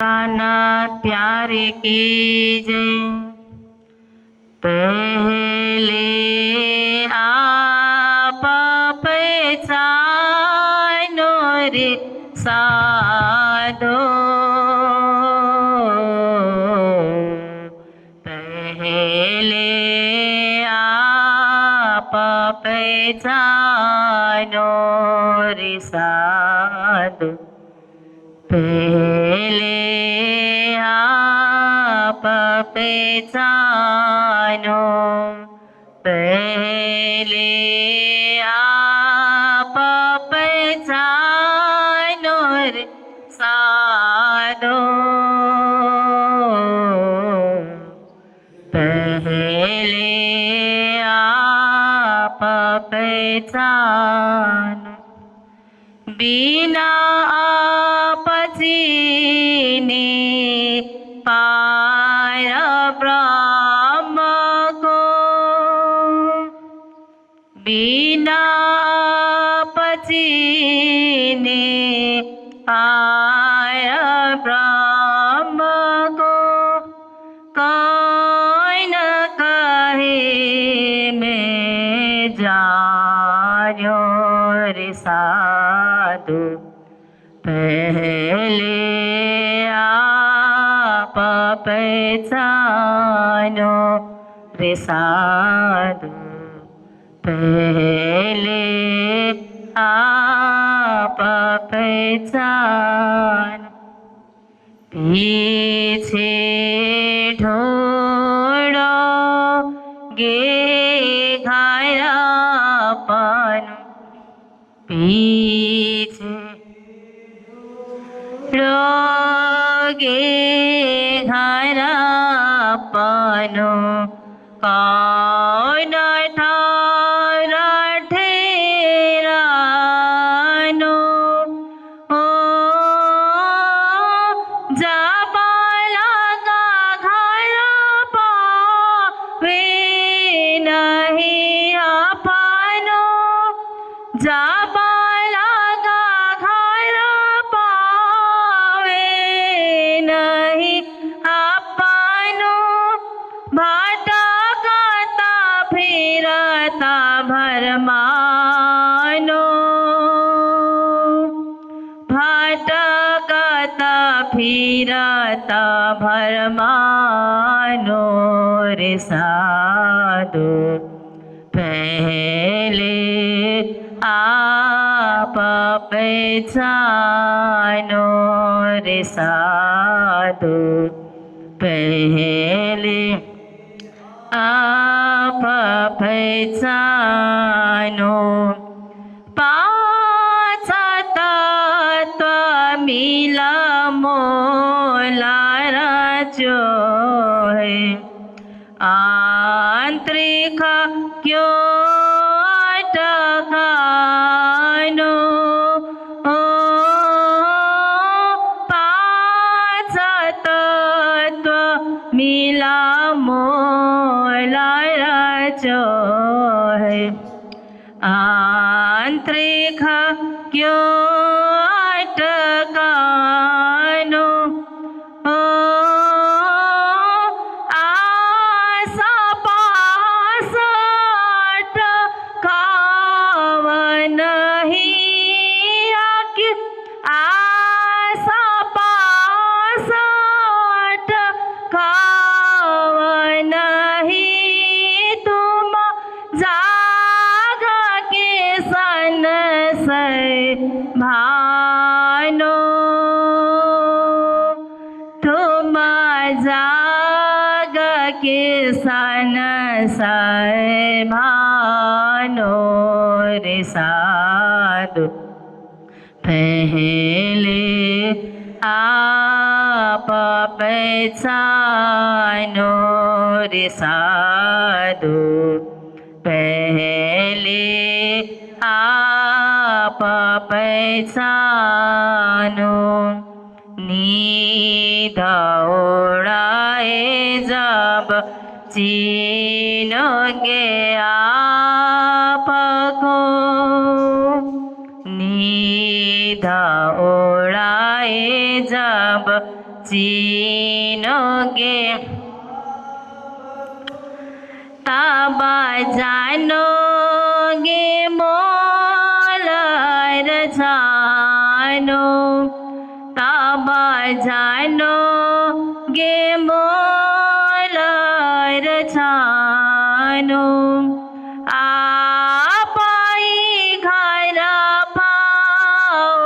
नाथ प्यारे की जय। पहले आप पहचानो रे साधो, पहले आप पहचानो रे साधो, पहले आप पहचानो, पहले आप पहचानो रे साधो, पहले आप पहचानो। बिना आप जीने पाया ब्रह्म को, बिना आप जीने पाया ब्रह्म को, कोई न कहे मैं जानो रे साधु, पहले आप पहचानो रे साधु, पहले आप पहचानो। पीछे ढोड़ोगे घायापन, पीछे ढोड़ोगे घायापन, कौन थारा ठेरानो, ओ जाबा लगा घर पावे नहीं अपनो, जाबा लगा घर पावे नहीं अपनो, भटकता फिरता भरमानो, भटकता फिरता भरमानो रे साधु, पहले आप पहचानो रे साधु, पहले आप पहचानो। पांच तत्व मिला मोला रचो है, आंतरिक क्यों अटकानो, ओ पांच तत्व मिला मोला रचो है, आंतरिक क्यों अटकानो, ओ आसा पास अटकाव नहीं, आसा पास अटकाव नहीं, तुम जाग के सन से भानो, तुम जाग के सन से भानो रे साधु, पहले आप पहचानो रे साधु, पहले आप पहचानो। नींद उड़ाए जब चीनोगे आपको, नींद उड़ाए जब जीनोगे तब जानोगे मोल जानो तब जानोगे मोल जानो आप ही घर पाओगे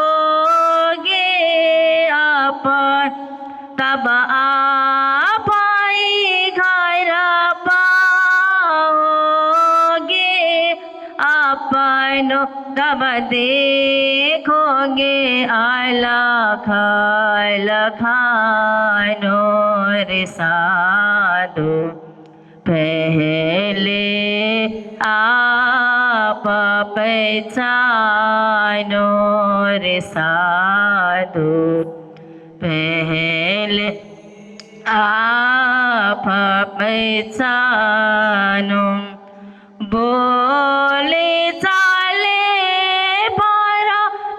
आप तब आप ही घर पाओगे अपनो तब देखोगे अलख लखानो रे साधु पहले आप पहचानो रे साधु पहले आप पहचानो बोले चाले पर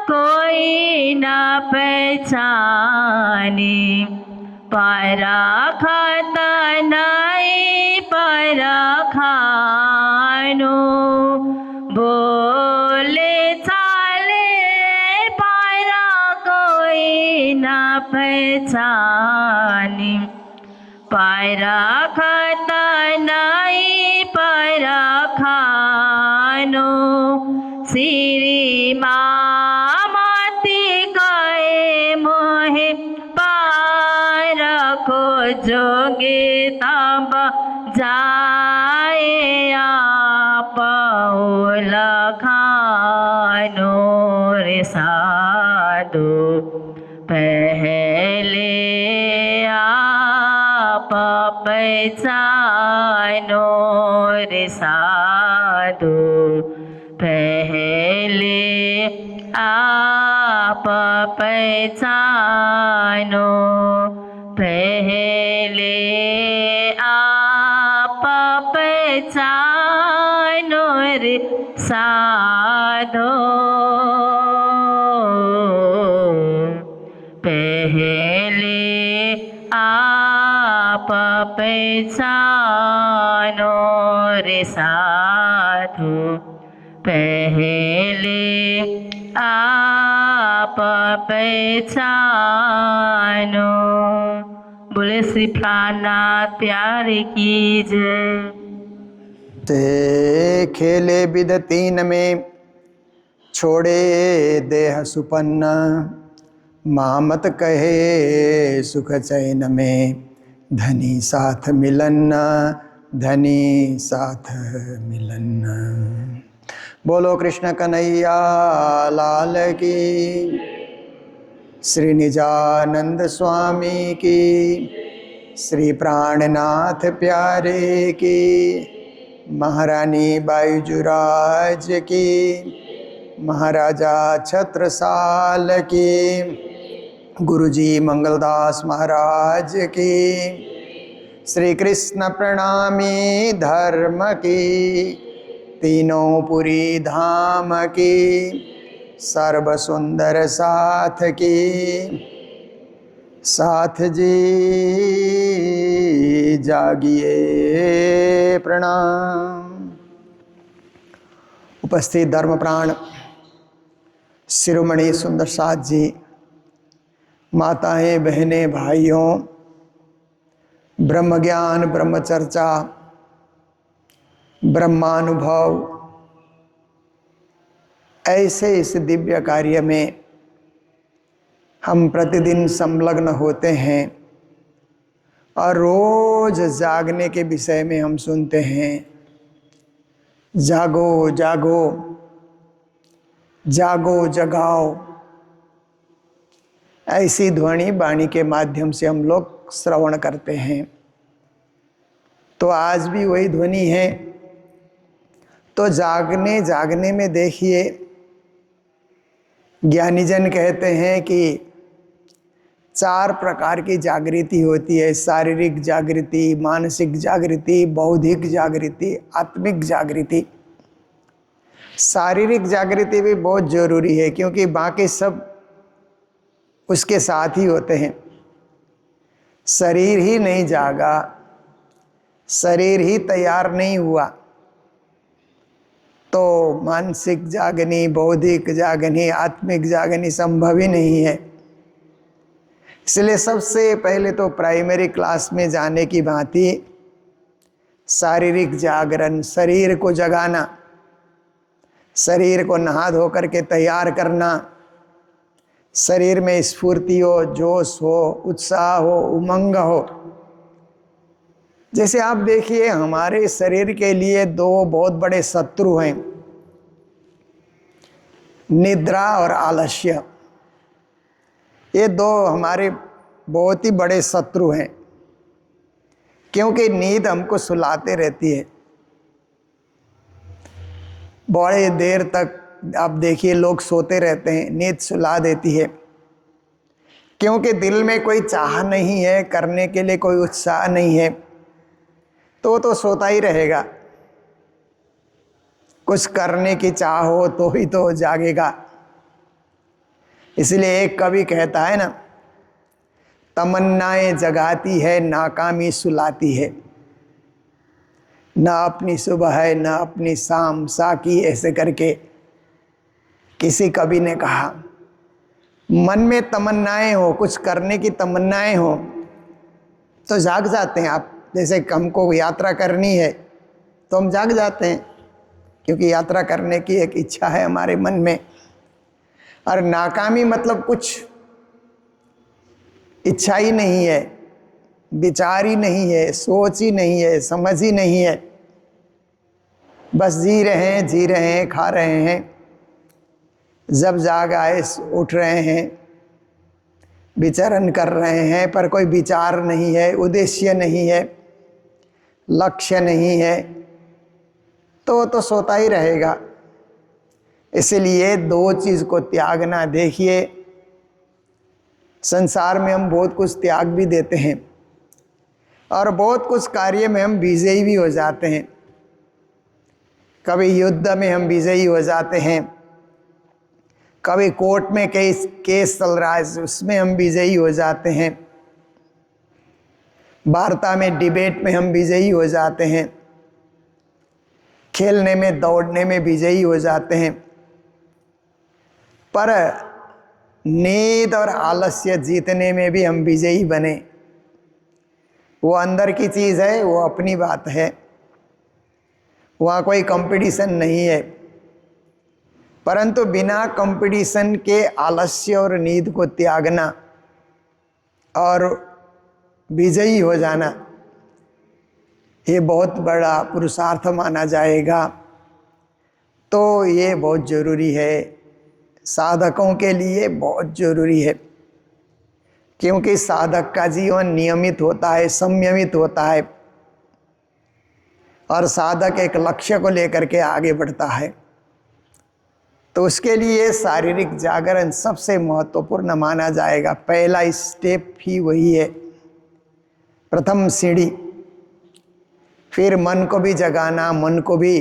कोई न पहचाने परखत नहीं परखानो बोले चाले पर कोई न पहचाने परखत नहीं परखानो श्री मामती गए मोहे पार को जोगे तब जाए आप लखानो रे साधु पहले आप पहचानो रे साधु पहले आप पहचानो पहले आप पहचानो रे साधु पहले आप पहचानो रे साधु पहले आप पहचानो। बोले श्री प्राणनाथ प्यारे की जय। ते खेले विध तीन में छोड़े देह सुपन्न मामत कहे सुख चैन में धनी साथ मिलन धनी साथ मिलन। बोलो कृष्ण कन्हैया लाल की, श्री निजानंद स्वामी की, श्री प्राणनाथ प्यारे की, महारानी बाईजुराज की, महाराजा छत्रसाल की, गुरुजी मंगलदास महाराज की, श्री कृष्ण प्रणामी धर्म की, तीनों पुरी धाम की, सर्व सुंदर साथ की, साथ जी जागिए प्रणाम। उपस्थित धर्म प्राण शिरोमणि सुंदर साथ जी, माताएं बहनें भाइयों, ब्रह्म ज्ञान ब्रह्म चर्चा ब्रह्मानुभव ऐसे इस दिव्य कार्य में हम प्रतिदिन संलग्न होते हैं और रोज जागने के विषय में हम सुनते हैं, जागो जागो जागो जगाओ। ऐसी ध्वनि वाणी के माध्यम से हम लोग श्रवण करते हैं। तो आज भी वही ध्वनि है। तो जागने जागने में देखिए, ज्ञानीजन कहते हैं कि 4 प्रकार की जागृति होती है। शारीरिक जागृति, मानसिक जागृति, बौद्धिक जागृति, आत्मिक जागृति। शारीरिक जागृति भी बहुत जरूरी है क्योंकि बाकी सब उसके साथ ही होते हैं। शरीर ही नहीं जागा, शरीर ही तैयार नहीं हुआ, तो मानसिक जागनी, बौद्धिक जागनी, आत्मिक जागनी संभव ही नहीं है। इसलिए सबसे पहले तो प्राइमरी क्लास में जाने की भांति शारीरिक जागरण, शरीर को जगाना, शरीर को नहा धो करके तैयार करना, शरीर में स्फूर्ति हो, जोश हो, उत्साह हो, उमंग हो। जैसे आप देखिए, हमारे शरीर के लिए दो बहुत बड़े शत्रु हैं, निद्रा और आलस्य। ये दो हमारे बहुत ही बड़े शत्रु हैं, क्योंकि नींद हमको सुलाते रहती है। बड़े देर तक आप देखिए लोग सोते रहते हैं, नींद सुला देती है, क्योंकि दिल में कोई चाह नहीं है, करने के लिए कोई उत्साह नहीं है, तो सोता ही रहेगा। कुछ करने की चाह हो तो ही तो जागेगा। इसलिए एक कवि कहता है ना, तमन्नाएं जगाती है, नाकामी सुलाती है, ना अपनी सुबह है ना अपनी शाम साकी, ऐसे करके किसी कवि ने कहा। मन में तमन्नाएं हो, कुछ करने की तमन्नाएं हो तो जाग जाते हैं आप। जैसे हमको यात्रा करनी है तो हम जाग जाते हैं, क्योंकि यात्रा करने की एक इच्छा है हमारे मन में। और नाकामी मतलब कुछ इच्छा ही नहीं है, विचार ही नहीं है, सोच ही नहीं है, समझ ही नहीं है, बस जी रहे हैं, खा रहे हैं, जब जाग आए उठ रहे हैं, विचरण कर रहे हैं, पर कोई विचार नहीं है, उद्देश्य नहीं है, लक्ष्य नहीं है, तो सोता ही रहेगा। इसलिए दो चीज़ को त्यागना। देखिए, संसार में हम बहुत कुछ त्याग भी देते हैं और बहुत कुछ कार्य में हम विजयी भी हो जाते हैं। कभी युद्ध में हम विजयी हो जाते हैं, कभी कोर्ट में केस चल रहा है उसमें हम विजयी हो जाते हैं, वार्ता में, डिबेट में हम विजयी हो जाते हैं, खेलने में, दौड़ने में विजयी हो जाते हैं। पर नींद और आलस्य जीतने में भी हम विजयी बने, वो अंदर की चीज़ है, वो अपनी बात है, वहाँ कोई कंपटीशन नहीं है। परंतु बिना कंपटीशन के आलस्य और नींद को त्यागना और विजयी हो जाना, ये बहुत बड़ा पुरुषार्थ माना जाएगा। तो ये बहुत ज़रूरी है, साधकों के लिए बहुत ज़रूरी है, क्योंकि साधक का जीवन नियमित होता है, संयमित होता है, और साधक एक लक्ष्य को लेकर के आगे बढ़ता है। तो उसके लिए शारीरिक जागरण सबसे महत्वपूर्ण माना जाएगा। पहला स्टेप ही वही है, प्रथम सीढ़ी। फिर मन को भी जगाना, मन को भी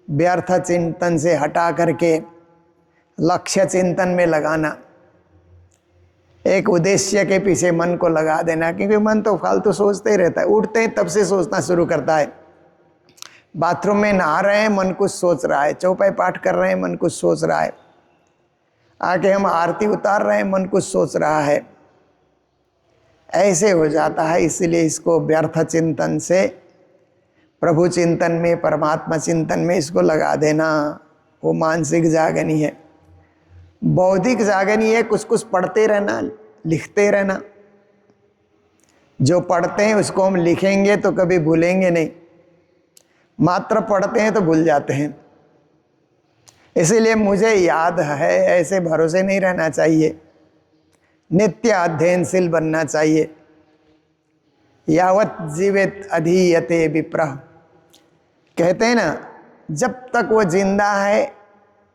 व्यर्थ चिंतन से हटा करके लक्ष्य चिंतन में लगाना, एक उद्देश्य के पीछे मन को लगा देना। क्योंकि मन तो फालतू सोचते ही रहता है, उठते हैं तब से सोचना शुरू करता है। बाथरूम में नहा रहे हैं, मन कुछ सोच रहा है, चौपाई पाठ कर रहे हैं, मन कुछ सोच रहा है, आके हम आरती उतार रहे हैं, मन कुछ सोच रहा है, ऐसे हो जाता है। इसलिए इसको व्यर्थ चिंतन से प्रभु चिंतन में, परमात्मा चिंतन में इसको लगा देना, वो मानसिक जागनी है। बौद्धिक जागनी है कुछ कुछ पढ़ते रहना, लिखते रहना। जो पढ़ते हैं उसको हम लिखेंगे तो कभी भूलेंगे नहीं, मात्र पढ़ते हैं तो भूल जाते हैं। इसीलिए मुझे याद है, ऐसे भरोसे नहीं रहना चाहिए, नित्य अध्ययनशील बनना चाहिए। यावत जीवित अधीयते विप्रः, कहते हैं ना, जब तक वो जिंदा है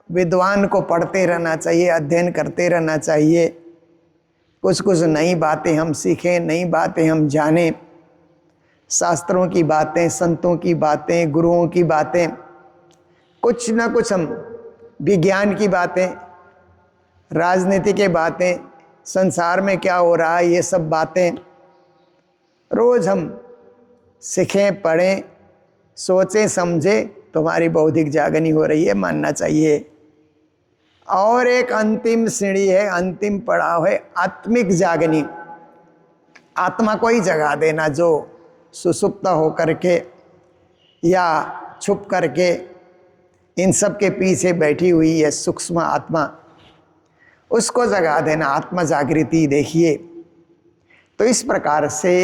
विद्वान को पढ़ते रहना चाहिए, अध्ययन करते रहना चाहिए। कुछ कुछ नई बातें हम सीखें, नई बातें हम जानें, शास्त्रों की बातें, संतों की बातें, गुरुओं की बातें, कुछ ना कुछ हम, विज्ञान की बातें, राजनीति की बातें, संसार में क्या हो रहा है, ये सब बातें रोज हम सीखें, पढ़ें, सोचें, समझें, तुम्हारी बौद्धिक जागनी हो रही है, मानना चाहिए। और एक अंतिम सीढ़ी है, अंतिम पड़ाव है आत्मिक जागनी। आत्मा को ही जगा देना, जो सुसुप्त होकर के या छुप करके इन सब के पीछे बैठी हुई है सूक्ष्म आत्मा, उसको जगा देना, आत्मा जागृति। देखिए, तो इस प्रकार से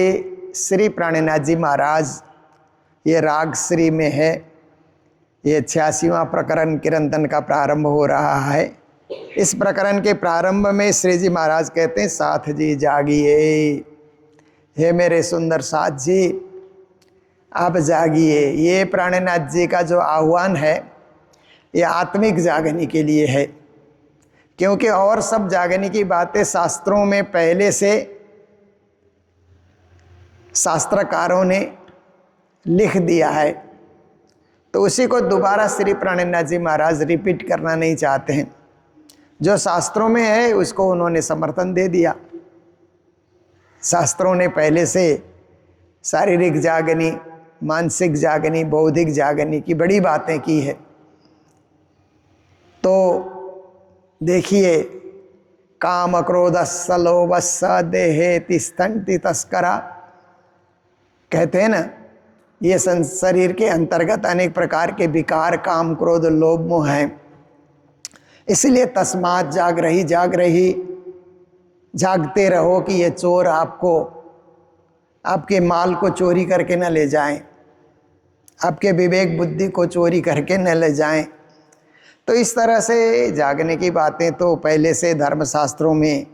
श्री प्राणनाथ जी महाराज, ये राग श्री में है, ये 86वां प्रकरण कीर्तन का प्रारंभ हो रहा है। इस प्रकरण के प्रारंभ में श्री जी महाराज कहते हैं, साथ जी जागिए, हे मेरे सुंदर साथ जी आप जागिए। ये प्राणनाथ जी का जो आह्वान है ये आत्मिक जागने के लिए है, क्योंकि और सब जागने की बातें शास्त्रों में पहले से शास्त्रकारों ने लिख दिया है, तो उसी को दोबारा श्री प्राणनाथ जी महाराज रिपीट करना नहीं चाहते हैं। जो शास्त्रों में है उसको उन्होंने समर्थन दे दिया। शास्त्रों ने पहले से शारीरिक जागनी, मानसिक जागनी, बौद्धिक जागनी की बड़ी बातें की है। तो देखिए, काम क्रोध सलोभ देहे तिष्ठन्ति तस्करा, कहते हैं ना, ये शरीर के अंतर्गत अनेक प्रकार के विकार काम क्रोध लोभ मोह हैं। इसलिए तस्मात् जाग रही, जागते रहो कि ये चोर आपको, आपके माल को चोरी करके न ले जाएं, आपके विवेक बुद्धि को चोरी करके न ले जाएं। तो इस तरह से जागने की बातें तो पहले से धर्मशास्त्रों में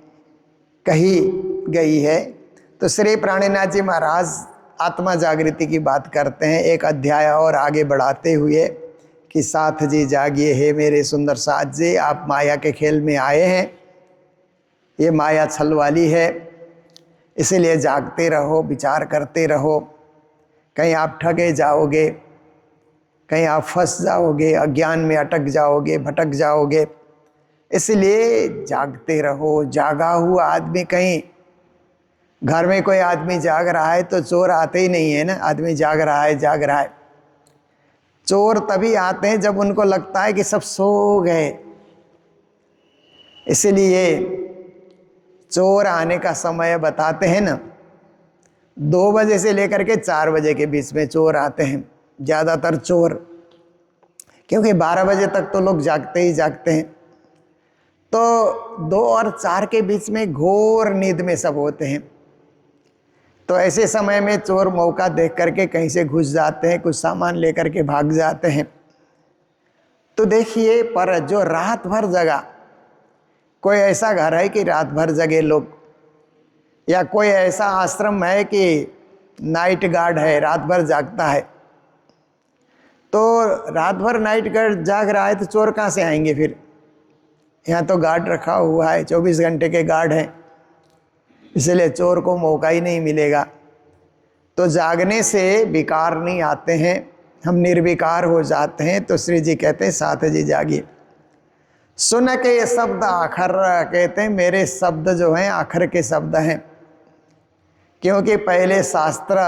कही गई है। तो श्री प्राणनाथ जी महाराज आत्मा जागृति की बात करते हैं, एक अध्याय और आगे बढ़ाते हुए कि साथ जी जागिए, हे मेरे सुंदर साथ जी, आप माया के खेल में आए हैं, ये माया छल वाली है, इसीलिए जागते रहो, विचार करते रहो। कहीं आप ठगे जाओगे, कहीं आप फंस जाओगे, अज्ञान में अटक जाओगे, भटक जाओगे, इसलिए जागते रहो। जागा हुआ आदमी, कहीं घर में कोई आदमी जाग रहा है तो चोर आते ही नहीं है ना, आदमी जाग रहा है। चोर तभी आते हैं जब उनको लगता है कि सब सो गए। इसलिए चोर आने का समय बताते हैं ना, 2 बजे से लेकर के 4 बजे के बीच में चोर आते हैं ज़्यादातर चोर, क्योंकि 12 बजे तक तो लोग जागते ही जागते हैं। तो 2 और 4 के बीच में घोर नींद में सब होते हैं। तो ऐसे समय में चोर मौका देख करके कहीं से घुस जाते हैं, कुछ सामान लेकर के भाग जाते हैं। तो देखिए, पर जो रात भर जगा, कोई ऐसा घर है कि रात भर जगे लोग, या कोई ऐसा आश्रम है कि नाइट गार्ड है, रात भर जागता है, तो रात भर नाइट गार्ड जाग रहा है तो चोर कहाँ से आएंगे फिर? यहाँ तो गार्ड रखा हुआ है, 24 घंटे के गार्ड हैं, इसलिए चोर को मौका ही नहीं मिलेगा। तो जागने से विकार नहीं आते हैं, हम निर्विकार हो जाते हैं। तो श्री जी कहते हैं, साथ जी जागिए। सुन के ये शब्द आखर, कहते हैं मेरे शब्द जो हैं आखर के शब्द हैं, क्योंकि पहले शास्त्र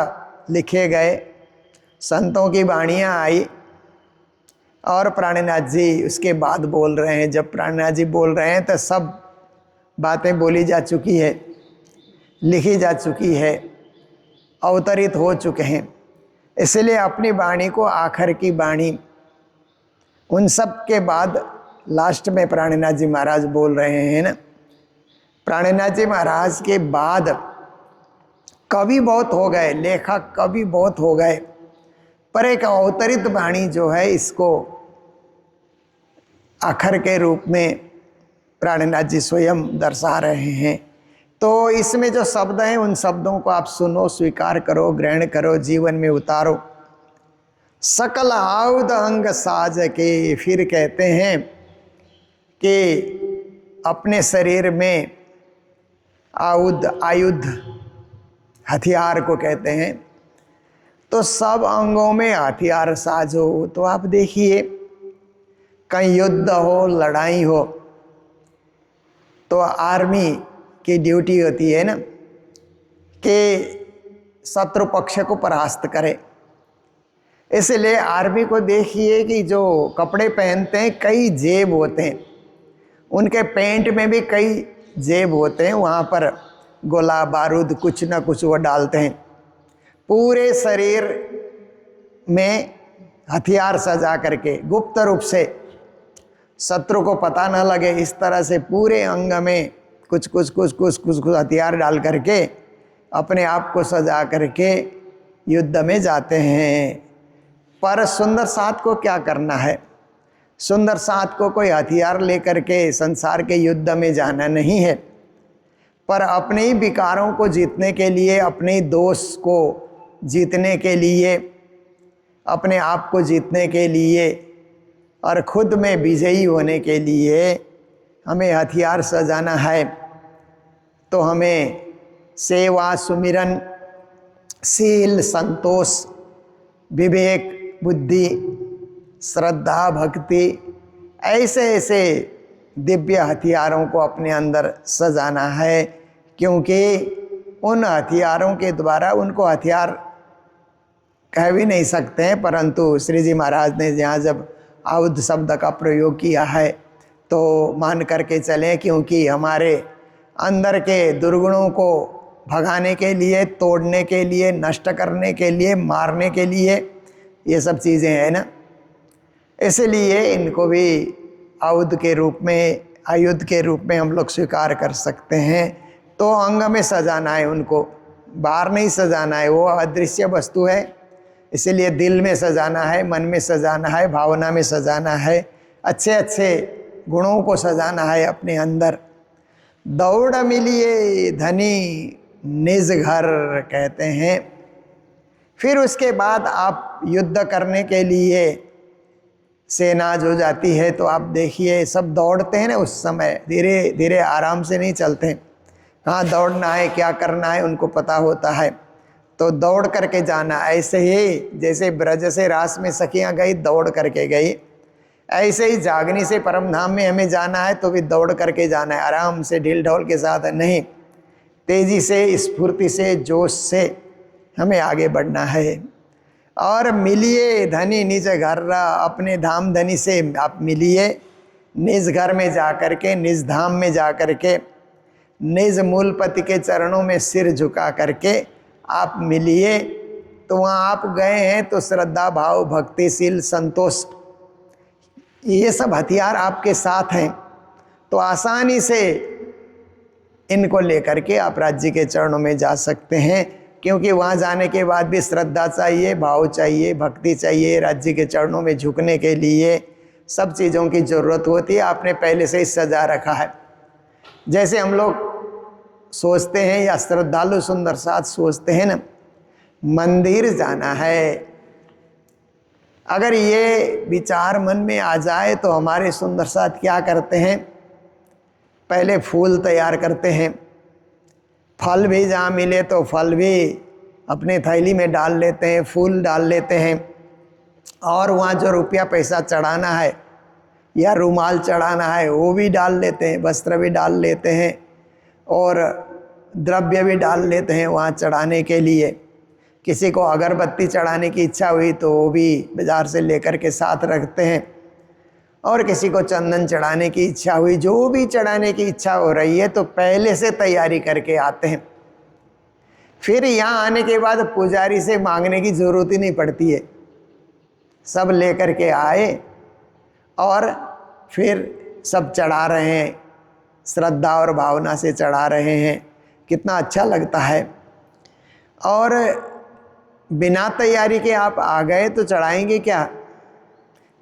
लिखे गए, संतों की वाणियाँ आई, और प्राणनाथ जी उसके बाद बोल रहे हैं। जब प्राणनाथ जी बोल रहे हैं तो सब बातें बोली जा चुकी है, लिखी जा चुकी है, अवतरित हो चुके हैं। इसलिए अपनी वाणी को आखिर की वाणी, उन सब के बाद लास्ट में प्राणनाथ जी महाराज बोल रहे हैं ना। प्राणनाथ जी महाराज के बाद कवि बहुत हो गए, लेखक कवि बहुत हो गए, पर एक अवतरित वाणी जो है, इसको आखिर के रूप में प्राणनाथ जी स्वयं दर्शा रहे हैं। तो इसमें जो शब्द हैं उन शब्दों को आप सुनो, स्वीकार करो, ग्रहण करो, जीवन में उतारो। सकल आयुध अंग साज के, फिर कहते हैं कि अपने शरीर में आयुध हथियार को कहते हैं, तो सब अंगों में हथियार साजो। तो आप देखिए, कहीं युद्ध हो, लड़ाई हो, तो आर्मी की ड्यूटी होती है ना कि शत्रु पक्ष को परास्त करे। इसलिए आर्मी को देखिए कि जो कपड़े पहनते हैं कई जेब होते हैं, उनके पैंट में भी कई जेब होते हैं, वहाँ पर गोला बारूद कुछ ना कुछ वो डालते हैं। पूरे शरीर में हथियार सजा करके गुप्त रूप से शत्रु को पता न लगे, इस तरह से पूरे अंग में कुछ कुछ कुछ कुछ कुछ कुछ हथियार डाल करके अपने आप को सजा करके युद्ध में जाते हैं। पर सुंदर साथ को क्या करना है? सुंदर साथ को कोई हथियार लेकर के संसार के युद्ध में जाना नहीं है, पर अपने ही विकारों को जीतने के लिए, अपने दोष को जीतने के लिए, अपने आप को जीतने के लिए और खुद में विजयी होने के लिए हमें हथियार सजाना है। तो हमें सेवा, सुमिरन, शील, संतोष, विवेक, बुद्धि, श्रद्धा, भक्ति, ऐसे ऐसे दिव्य हथियारों को अपने अंदर सजाना है, क्योंकि उन हथियारों के द्वारा, उनको हथियार कह भी नहीं सकते हैं, परंतु श्री जी महाराज ने यहाँ जब आयुध शब्द का प्रयोग किया है तो मान करके चलें, क्योंकि हमारे अंदर के दुर्गुणों को भगाने के लिए, तोड़ने के लिए, नष्ट करने के लिए, मारने के लिए ये सब चीज़ें हैं ना। इसलिए इनको भी आयुध के रूप में, आयुध के रूप में हम लोग स्वीकार कर सकते हैं। तो अंग में सजाना है, उनको बाहर नहीं सजाना है, वो अदृश्य वस्तु है, इसलिए दिल में सजाना है, मन में सजाना है, भावना में सजाना है, अच्छे अच्छे गुणों को सजाना है अपने अंदर। दौड़ मिलिए धनी निज घर कहते हैं। फिर उसके बाद आप युद्ध करने के लिए सेना जो जाती है, तो आप देखिए सब दौड़ते हैं ना उस समय, धीरे धीरे आराम से नहीं चलते, कहाँ दौड़ना है, क्या करना है उनको पता होता है, तो दौड़ करके जाना। ऐसे ही जैसे ब्रज से रास में सखियाँ गई, दौड़ करके गई, ऐसे ही जागनी से परम धाम में हमें जाना है तो भी दौड़ करके जाना है, आराम से, ढील ढोल के साथ नहीं, तेजी से, स्फूर्ति से, जोश से हमें आगे बढ़ना है। और मिलिए धनी निज घर, अपने धाम धनी से आप मिलिए, निज घर में जा कर के, निज धाम में जा कर के, निज मूलपति के चरणों में सिर झुका करके आप मिलिए। तो वहाँ आप गए हैं तो श्रद्धा, भाव, भक्तिशील, संतोष, ये सब हथियार आपके साथ हैं, तो आसानी से इनको लेकर के आप राज्य के चरणों में जा सकते हैं। क्योंकि वहाँ जाने के बाद भी श्रद्धा चाहिए, भाव चाहिए, भक्ति चाहिए, राज्य के चरणों में झुकने के लिए सब चीज़ों की ज़रूरत होती है। आपने पहले से ही सजा रखा है। जैसे हम लोग सोचते हैं या श्रद्धालु सुंदर साथ सोचते हैं ना, मंदिर जाना है, अगर ये विचार मन में आ जाए तो हमारे सुंदर साथ क्या करते हैं, पहले फूल तैयार करते हैं, फल भी जहाँ मिले तो फल भी अपने थैली में डाल लेते हैं, फूल डाल लेते हैं, और वहाँ जो रुपया पैसा चढ़ाना है या रुमाल चढ़ाना है वो भी डाल लेते हैं, वस्त्र भी डाल लेते हैं और द्रव्य भी डाल लेते हैं वहाँ चढ़ाने के लिए। किसी को अगरबत्ती चढ़ाने की इच्छा हुई तो वो भी बाज़ार से लेकर के साथ रखते हैं, और किसी को चंदन चढ़ाने की इच्छा हुई, जो भी चढ़ाने की इच्छा हो रही है तो पहले से तैयारी करके आते हैं। फिर यहाँ आने के बाद पुजारी से मांगने की ज़रूरत ही नहीं पड़ती है, सब लेकर के आए और फिर सब चढ़ा रहे हैं, श्रद्धा और भावना से चढ़ा रहे हैं, कितना अच्छा लगता है। और बिना तैयारी के आप आ गए तो चढ़ाएंगे क्या,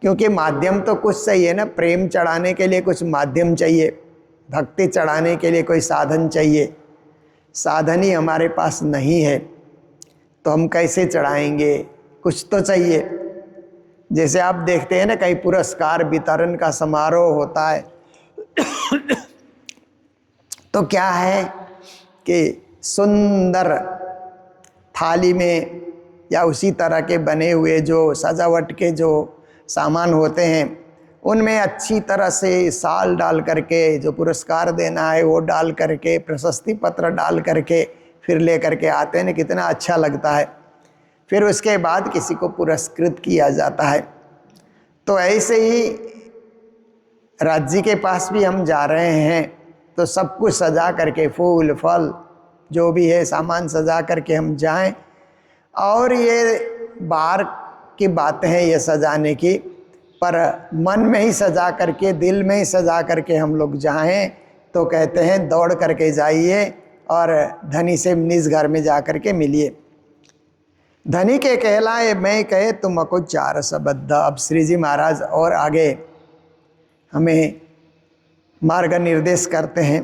क्योंकि माध्यम तो कुछ चाहिए ना, प्रेम चढ़ाने के लिए कुछ माध्यम चाहिए, भक्ति चढ़ाने के लिए कोई साधन चाहिए, साधन ही हमारे पास नहीं है तो हम कैसे चढ़ाएंगे, कुछ तो चाहिए। जैसे आप देखते हैं ना कहीं पुरस्कार वितरण का समारोह होता है तो क्या है कि सुंदर थाली में या उसी तरह के बने हुए जो सजावट के जो सामान होते हैं उनमें अच्छी तरह से साल डाल करके, जो पुरस्कार देना है वो डाल करके, प्रशस्ति पत्र डाल करके फिर लेकर के आते हैं, कितना अच्छा लगता है। फिर उसके बाद किसी को पुरस्कृत किया जाता है। तो ऐसे ही राज्य के पास भी हम जा रहे हैं तो सब कुछ सजा करके, फूल फल जो भी है सामान सजा करके हम जाएं। और ये बाहर की बातें हैं ये सजाने की, पर मन में ही सजा करके, दिल में ही सजा करके हम लोग जाएं तो कहते हैं दौड़ करके जाइए और धनी से निज घर में जा करके मिलिए। धनी के कहलाए मैं कहे तुमको चार सबद्ध। अब श्री जी महाराज और आगे हमें मार्ग निर्देश करते हैं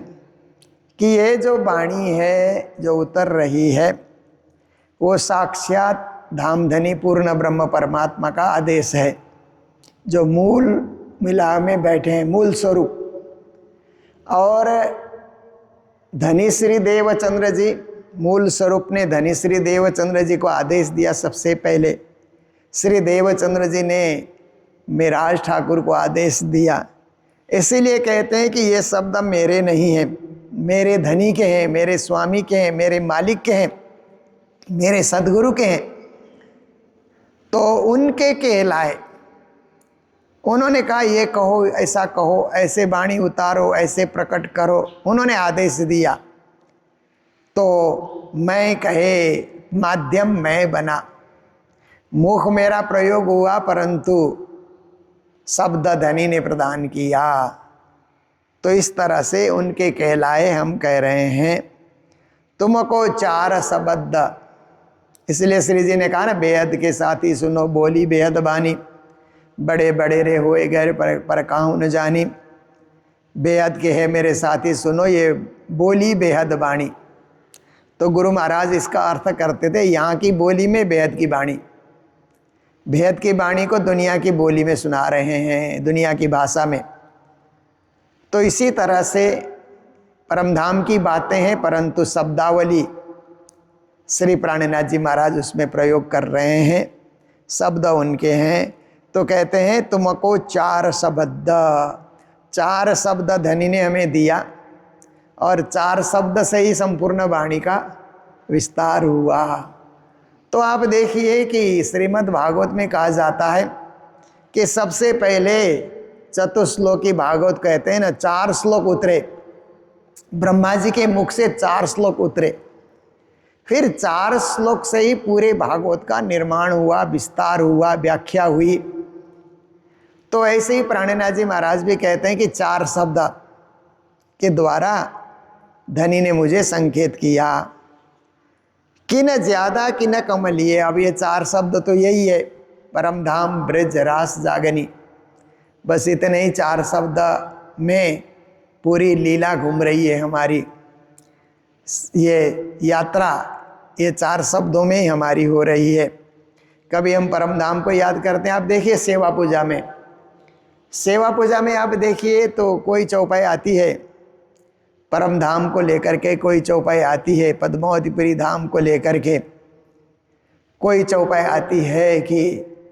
कि ये जो वाणी है जो उतर रही है वो साक्षात धामधनी पूर्ण ब्रह्म परमात्मा का आदेश है, जो मूल मिला में बैठे हैं, मूल स्वरूप। और धनी श्री देवचंद्र जी, मूल स्वरूप ने धनी श्री देवचंद्र जी को आदेश दिया। सबसे पहले श्री देवचंद्र जी ने मिराज ठाकुर को आदेश दिया। इसीलिए कहते हैं कि ये शब्द मेरे नहीं हैं, मेरे धनी के हैं, मेरे स्वामी के हैं, मेरे मालिक के हैं, मेरे सदगुरु के हैं। तो उनके कहलाए, उन्होंने कहा ये कहो, ऐसा कहो, ऐसे वाणी उतारो, ऐसे प्रकट करो, उन्होंने आदेश दिया। तो मैं कहे माध्यम मैं बना, मुख मेरा प्रयोग हुआ परंतु शब्द धनी ने प्रदान किया। तो इस तरह से उनके कहलाए हम कह रहे हैं तुमको चार सबद्ध। इसलिए श्री जी ने कहा ना, बेहद के साथी सुनो बोली बेहद बानी, बड़े बड़े रे होए गए पर काहू न जानी। बेहद के है मेरे साथी सुनो ये बोली बेहद बाणी। तो गुरु महाराज इसका अर्थ करते थे यहाँ की बोली में बेहद की बाणी, बेहद की बाणी को दुनिया की बोली में सुना रहे हैं, दुनिया की भाषा में। तो इसी तरह से परमधाम की बातें हैं परंतु शब्दावली श्री प्राणनाथ जी महाराज उसमें प्रयोग कर रहे हैं, शब्द उनके हैं। तो कहते हैं तुमको चार शब्द, चार शब्द धनी ने हमें दिया और चार शब्द से ही संपूर्ण वाणी का विस्तार हुआ। तो आप देखिए कि श्रीमद् भागवत में कहा जाता है कि सबसे पहले चतुश्लोकी भागवत कहते हैं ना, 4 श्लोक उतरे, ब्रह्मा जी के मुख से 4 श्लोक उतरे, फिर 4 श्लोक से ही पूरे भागवत का निर्माण हुआ, विस्तार हुआ, व्याख्या हुई। तो ऐसे ही प्राणनाथ जी महाराज भी कहते हैं कि 4 शब्द के द्वारा धनी ने मुझे संकेत किया कि न ज्यादा कि न कम लिए। अब ये 4 शब्द तो यही है, परम धाम ब्रज रास जागनी, बस इतने ही 4 शब्द में पूरी लीला घूम रही है हमारी। ये यात्रा ये 4 शब्दों में ही हमारी हो रही है। कभी हम परम धाम को याद करते हैं, आप देखिए सेवा पूजा में, सेवा पूजा में आप देखिए तो कोई चौपाई आती है परम धाम को लेकर के, कोई चौपाई आती है पद्मावतीपुरी धाम को लेकर के, कोई चौपाई आती है कि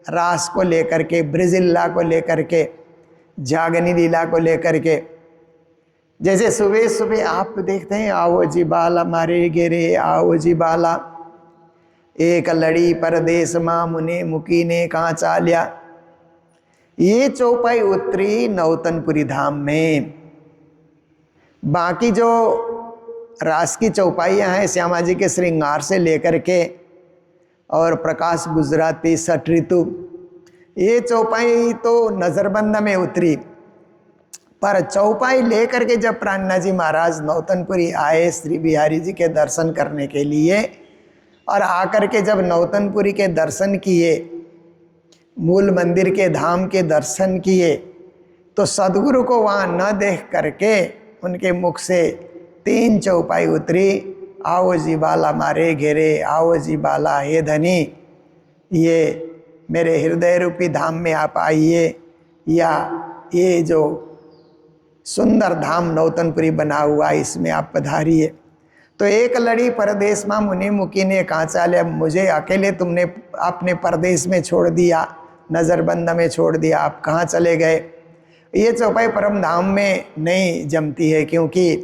रास को लेकर के, ब्रजलीला को लेकर के, जागनी लीला को लेकर के। जैसे सुबह सुबह आप देखते हैं आओ जी बाला मारे गेरे, आओ जी बाला एक लड़ी परदेश माँ मुने मुकी ने कहाँ चालिया। ये चौपाई उतरी नौतनपुरी धाम में। बाकी जो रास की चौपाइयाँ हैं श्यामा जी के श्रृंगार से लेकर के और प्रकाश गुजराती सठ ऋतु, ये चौपाई तो नज़रबंद में उतरी। पर चौपाई लेकर के जब प्राणनाथ जी महाराज नौतनपुरी आए श्री बिहारी जी के दर्शन करने के लिए, और आकर के जब नौतनपुरी के दर्शन किए, मूल मंदिर के धाम के दर्शन किए, तो सदगुरु को वहाँ न देख करके उनके मुख से 3 चौपाई उतरी। आओ जी बाला मारे घेरे, आओ जी बाला हे धनी, ये मेरे हृदय रूपी धाम में आप आइए, या ये जो सुंदर धाम नौतनपुरी बना हुआ इसमें आप पधारिए। तो एक लड़ी परदेश माँ मुनि मुकी ने कहाँ चाले, मुझे अकेले तुमने अपने परदेश में छोड़ दिया, नज़रबंद में छोड़ दिया, आप कहाँ चले गए। ये चौपाई परम धाम में नहीं जमती है, क्योंकि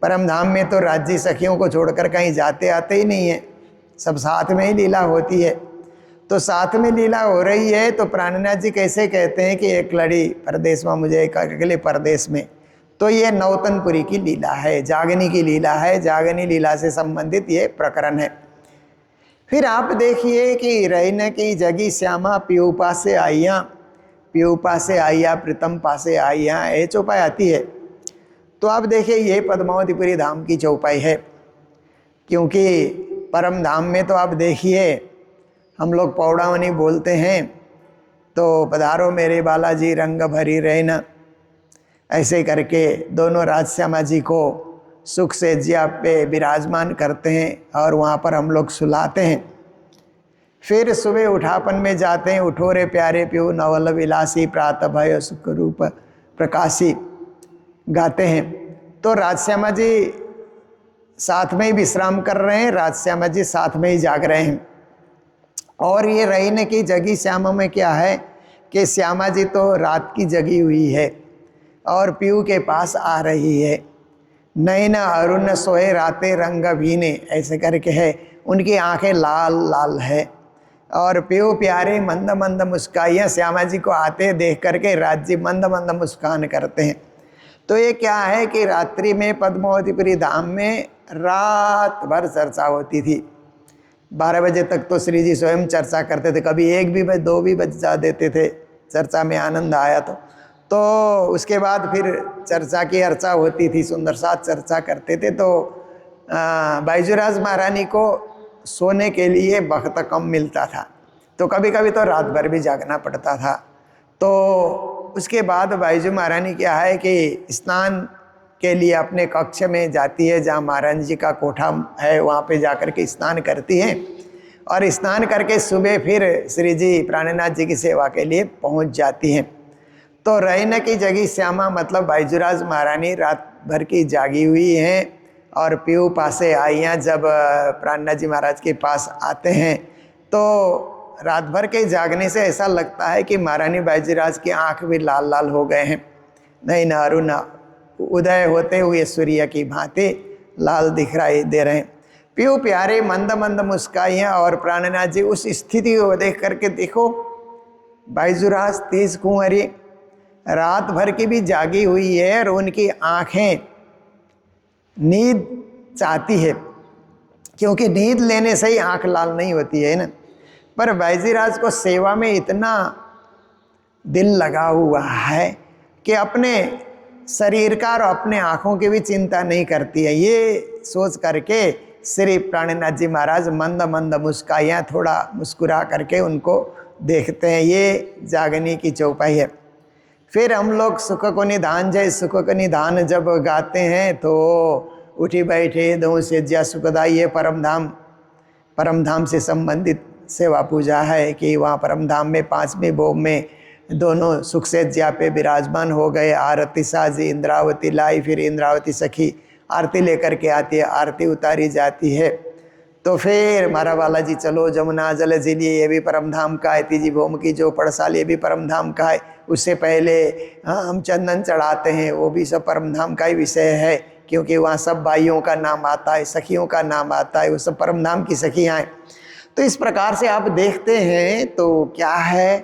परम धाम में तो राज्य सखियों को छोड़कर कहीं जाते आते ही नहीं है, सब साथ में ही लीला होती है। तो साथ में लीला हो रही है तो प्राणनाथ जी कैसे कहते हैं कि एक लड़ी परदेश में मुझे एक अगले परदेश में, तो ये नौतनपुरी की लीला है, जागनी की लीला है, जागनी लीला से संबंधित ये प्रकरण है। फिर आप देखिए कि रैन की जगी श्यामा पीऊ पासे आइया, पीऊ पासे आइया प्रीतम पासे आइया, ये चौपाई आती है। तो आप देखिए ये पद्मावतीपुरी धाम की चौपाई है, क्योंकि परम धाम में तो आप देखिए हम लोग पौड़ावनी बोलते हैं, तो पधारो मेरे बालाजी रंग भरी रहना, ऐसे करके दोनों राजश्यामा जी को सुख से जिया पे विराजमान करते हैं और वहाँ पर हम लोग सुलाते हैं। फिर सुबह उठापन में जाते हैं, उठो रे प्यारे प्यू नवल विलासी प्रातः भय सुख रूप प्रकाशी गाते हैं। तो राजश्यामा जी साथ में ही विश्राम कर रहे हैं, राजश्यामा जी साथ में ही जाग रहे हैं। और ये रहीने की जगी श्यामा में क्या है कि श्यामा जी तो रात की जगी हुई है और पीऊ के पास आ रही है। नैन अरुण सोए राते रंग भीने, ऐसे करके है, उनकी आंखें लाल लाल है और पीऊ प्यारे मंद मंद मुस्काइयाँ श्यामा जी को आते देख करके राज जी मंद मंद मुस्कान करते हैं। तो ये क्या है कि रात्रि में पद्मावतीपुरी धाम में रात भर चर्चा होती थी। 12 बजे तक तो श्री जी स्वयं चर्चा करते थे, कभी 1 भी बज 2 भी बज जा देते थे, चर्चा में आनंद आया तो उसके बाद फिर चर्चा की अर्चा होती थी, सुंदर साथ चर्चा करते थे। तो बाईजूराज महारानी को सोने के लिए वक्त कम मिलता था, तो कभी कभी तो रात भर भी जागना पड़ता था। तो उसके बाद बाईजू महारानी क्या है कि स्नान के लिए अपने कक्ष में जाती है, जहाँ महारानी जी का कोठा है, वहाँ पे जाकर के स्नान करती है और स्नान करके सुबह फिर श्री जी प्राणनाथ जी की सेवा के लिए पहुँच जाती हैं। तो रैन की जगी श्यामा मतलब बाईजूराज महारानी रात भर की जागी हुई हैं और पीऊ पासे आइयाँ जब प्राणनाथ जी महाराज के पास आते हैं तो रात भर के जागने से ऐसा लगता है कि महारानी बाईजूराज की आंख भी लाल लाल हो गए हैं, नहीं न अरुण उदय होते हुए सूर्य की भांति लाल दिखाई दे रहे हैं। पीऊ प्यारे मंद मंद मुस्काइयाँ और प्राणनाथ जी उस स्थिति को देख करके देखो, बाईजूराज तेज कुंवरी रात भर की भी जागी हुई है और उनकी आंखें नींद चाहती है, क्योंकि नींद लेने से ही आंख लाल नहीं होती है ना। पर बाईजूराज को सेवा में इतना दिल लगा हुआ है कि अपने शरीर का और अपने आँखों की भी चिंता नहीं करती है। ये सोच करके श्री प्राणनाथ जी महाराज मंद मंद मुस्काइयाँ थोड़ा मुस्कुरा करके उनको देखते हैं। ये जागनी की चौपाई है। फिर हम लोग सुख को निधान जय सुख को निधान जब गाते हैं तो उठी बैठे दो से ज्या सुखदाई, ये परम धाम से संबंधित सेवा पूजा है कि वहाँ परम धाम में 5वें भोग में दोनों सुख से ज्या पे विराजमान हो गए। आरती साजी इंद्रावती लाई, फिर इंद्रावती सखी आरती लेकर के आती है, आरती उतारी जाती है। तो फिर मारा बालाजी चलो जमुना जल जिलिए, ये भी परम धाम का है। तीजी भोम की जो पड़साल, ये भी परम धाम का है। उससे पहले हम चंदन चढ़ाते हैं, वो भी सब परम धाम का ही विषय है, क्योंकि वहाँ सब भाइयों का नाम आता है, सखियों का नाम आता है, वो सब परम धाम की सखियाँ हैं। तो इस प्रकार से आप देखते हैं तो क्या है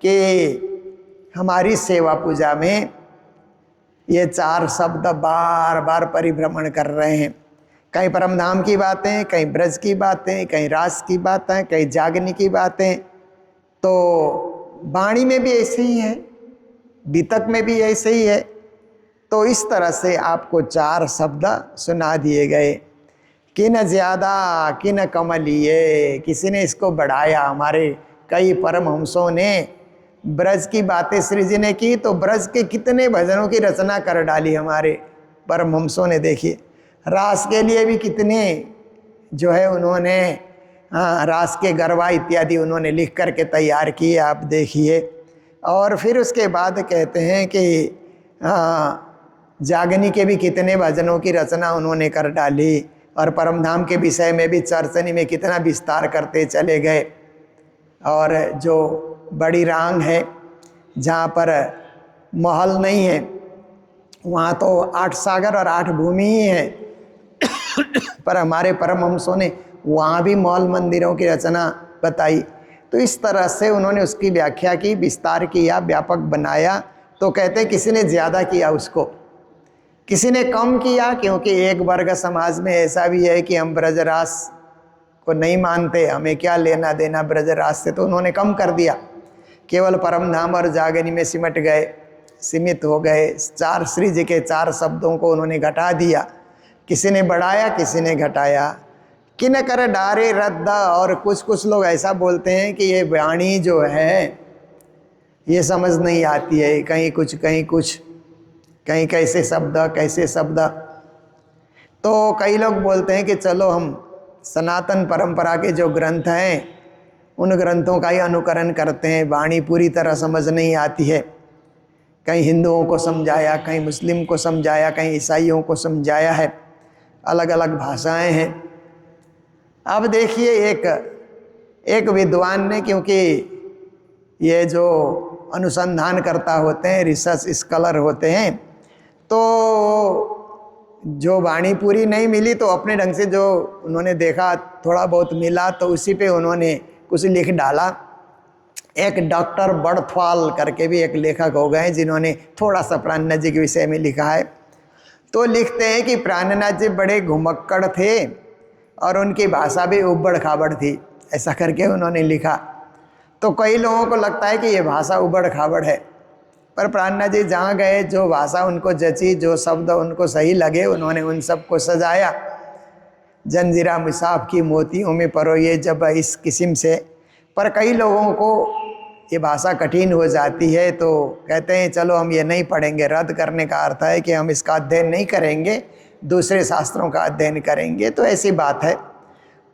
कि हमारी सेवा पूजा में ये 4 शब्द बार बार परिभ्रमण कर रहे हैं। कहीं परम धाम की बातें, कहीं ब्रज की बातें, कहीं रास की बातें, कहीं जागनी की बातें। तो वाणी में भी ऐसे ही है, बीतक में भी ऐसे ही है। तो इस तरह से आपको 4 शब्द सुना दिए गए, कि न ज़्यादा कि न कमलिए। किसी ने इसको बढ़ाया, हमारे कई परमहंसों ने ब्रज की बातें श्री जी ने की तो ब्रज के कितने भजनों की रचना कर डाली हमारे परमहंसों ने। देखिए रास के लिए भी कितने जो है उन्होंने रास के गरबा इत्यादि उन्होंने लिख करके तैयार किए, आप देखिए। और फिर उसके बाद कहते हैं कि जागनी के भी कितने भजनों की रचना उन्होंने कर डाली, और परमधाम के विषय में भी चर्चनी में कितना विस्तार करते चले गए। और जो बड़ी रांग है जहाँ पर महल नहीं है, वहाँ तो 8 सागर और 8 भूमि ही है। पर हमारे परमहंसों ने वहाँ भी मॉल मंदिरों की रचना बताई। तो इस तरह से उन्होंने उसकी व्याख्या की, विस्तार किया, व्यापक बनाया। तो कहते किसी ने ज़्यादा किया उसको, किसी ने कम किया, क्योंकि एक वर्ग समाज में ऐसा भी है कि हम ब्रजरास को नहीं मानते, हमें क्या लेना देना ब्रजरास से, तो उन्होंने कम कर दिया, केवल परम धाम और जागनी में सिमट गए, सीमित हो गए। चार श्री जी के 4 शब्दों को उन्होंने घटा दिया, किसी ने बढ़ाया, किसी ने घटाया। किन कर डारे रद्दा, और कुछ लोग ऐसा बोलते हैं कि ये वाणी जो है ये समझ नहीं आती है, कहीं कुछ कहीं कुछ, कहीं कैसे शब्द कैसे शब्द। तो कई लोग बोलते हैं कि चलो हम सनातन परंपरा के जो ग्रंथ हैं उन ग्रंथों का ही अनुकरण करते हैं, वाणी पूरी तरह समझ नहीं आती है। कहीं हिंदुओं को समझाया, कहीं मुस्लिम को समझाया, कहीं ईसाइयों को समझाया है, अलग अलग भाषाएं हैं। अब देखिए एक विद्वान ने, क्योंकि ये जो अनुसंधानकर्ता होते हैं, रिसर्च स्कॉलर होते हैं, तो जो वाणी पूरी नहीं मिली तो अपने ढंग से जो उन्होंने देखा थोड़ा बहुत मिला तो उसी पे उन्होंने कुछ लिख डाला। एक डॉक्टर बर्थवाल करके भी एक लेखक हो गए जिन्होंने थोड़ा सा प्राणनाथ जी के विषय में लिखा है। तो लिखते हैं कि प्राणनाथ जी बड़े घुमक्कड़ थे और उनकी भाषा भी उबड़ खाबड़ थी, ऐसा करके उन्होंने लिखा। तो कई लोगों को लगता है कि ये भाषा उबड़ खाबड़ है, पर प्राणनाथ जी जहाँ गए जो भाषा उनको जची, जो शब्द उनको सही लगे, उन्होंने उन सब को सजाया। जंजीरा मुसाफ की मोतियों में परोये जब इस किस्म से। पर कई लोगों को ये भाषा कठिन हो जाती है तो कहते हैं चलो हम ये नहीं पढ़ेंगे। रद्द करने का अर्थ है कि हम इसका अध्ययन नहीं करेंगे, दूसरे शास्त्रों का अध्ययन करेंगे। तो ऐसी बात है,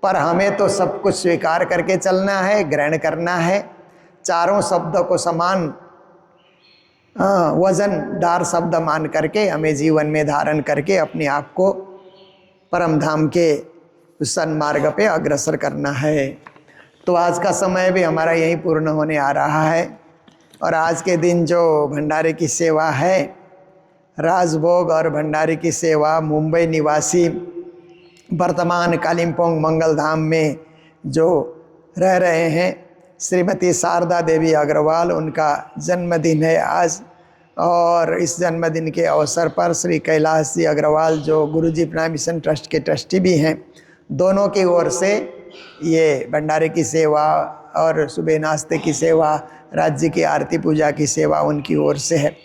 पर हमें तो सब कुछ स्वीकार करके चलना है, ग्रहण करना है। चारों शब्दों को समान वजनदार शब्द मान करके हमें जीवन में धारण करके अपने आप को परम धाम के सन्मार्ग पे अग्रसर करना है। तो आज का समय भी हमारा यही पूर्ण होने आ रहा है। और आज के दिन जो भंडारे की सेवा है, राजभोग और भंडारे की सेवा, मुंबई निवासी वर्तमान कालिम्पोंग मंगल धाम में जो रह रहे हैं श्रीमती शारदा देवी अग्रवाल, उनका जन्मदिन है आज। और इस जन्मदिन के अवसर पर श्री कैलाश जी अग्रवाल जो गुरुजी प्रेरणा मिशन ट्रस्ट के ट्रस्टी भी हैं, दोनों की ओर से ये भंडारे की सेवा और सुबह नाश्ते की सेवा, राज्य की आरती पूजा की सेवा उनकी ओर से है।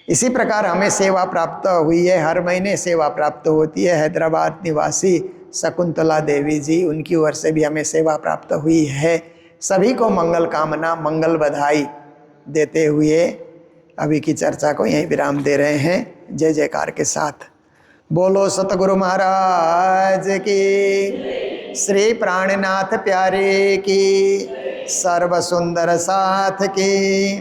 इसी प्रकार हमें सेवा प्राप्त हुई है, हर महीने सेवा प्राप्त होती है। हैदराबाद निवासी शकुंतला देवी जी, उनकी ओर से भी हमें सेवा प्राप्त हुई है। सभी को मंगल कामना, मंगल बधाई देते हुए अभी की चर्चा को यहीं विराम दे रहे हैं। जय जयकार के साथ बोलो सतगुरु महाराज की, श्री प्राणनाथ प्यारे की, सर्व सुंदर साथ की।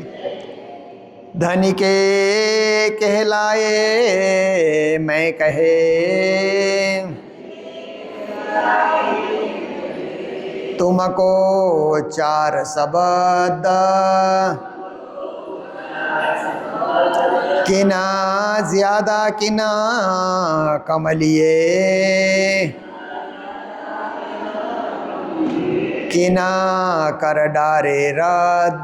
धनी के कहलाए मैं कहे, तुमको 4 शब्द किना ज्यादा किना कमलिए, किना कर डारे रद,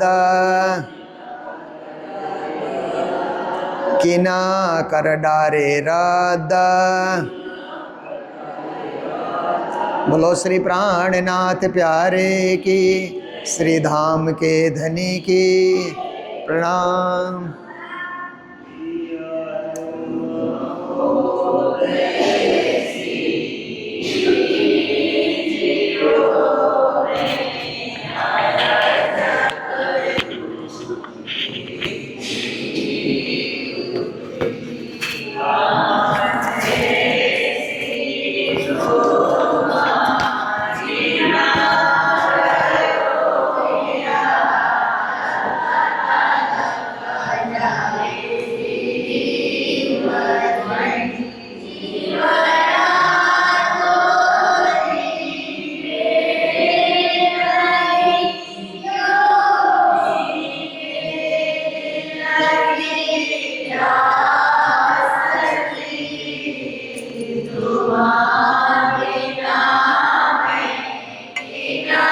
किना कर डारे रद। बोलो श्री प्राणनाथ प्यारे की, श्री धाम के धनी की प्रणाम। Amen.